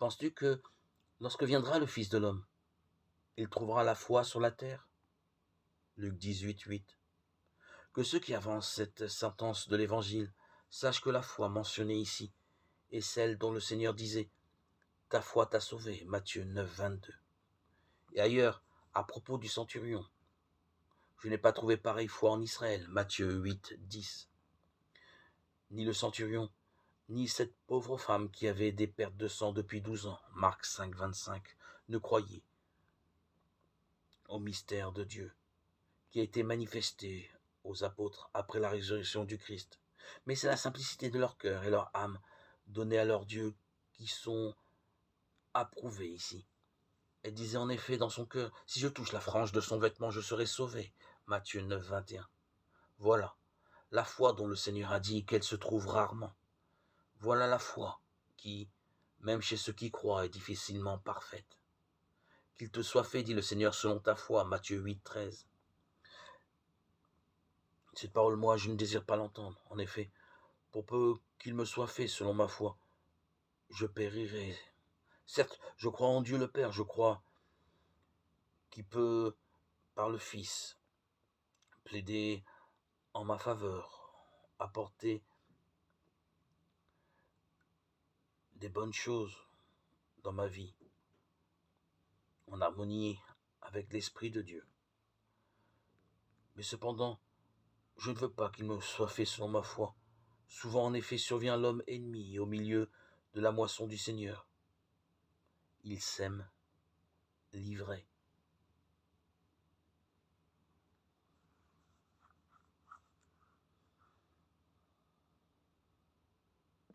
Penses-tu que lorsque viendra le Fils de l'homme, il trouvera la foi sur la terre? Luc 18, 8. Que ceux qui avancent cette sentence de l'Évangile sachent que la foi mentionnée ici est celle dont le Seigneur disait ta foi t'a sauvé, Matthieu 9, 22. Et ailleurs, à propos du centurion, je n'ai pas trouvé pareille foi en Israël, Matthieu 8, 10. Ni le centurion, ni cette pauvre femme qui avait des pertes de sang depuis 12 ans, Marc 5, 25, ne croyaient au mystère de Dieu qui a été manifesté aux apôtres après la résurrection du Christ. Mais c'est la simplicité de leur cœur et leur âme donnée à leur Dieu qui sont approuvés ici. Elle disait en effet dans son cœur, si je touche la frange de son vêtement, je serai sauvé. Matthieu 9, 21. Voilà la foi dont le Seigneur a dit qu'elle se trouve rarement. Voilà la foi qui, même chez ceux qui croient, est difficilement parfaite. Qu'il te soit fait, dit le Seigneur, selon ta foi. Matthieu 8, 13. Cette parole, moi, je ne désire pas l'entendre. En effet, pour peu qu'il me soit fait selon ma foi, je périrai. Certes, je crois en Dieu le Père, je crois qu'il peut, par le Fils, plaider en ma faveur, apporter des bonnes choses dans ma vie, en harmonie avec l'Esprit de Dieu. Mais cependant, je ne veux pas qu'il me soit fait selon ma foi. Souvent, en effet, survient l'homme ennemi au milieu de la moisson du Seigneur. Il sème l'ivraie.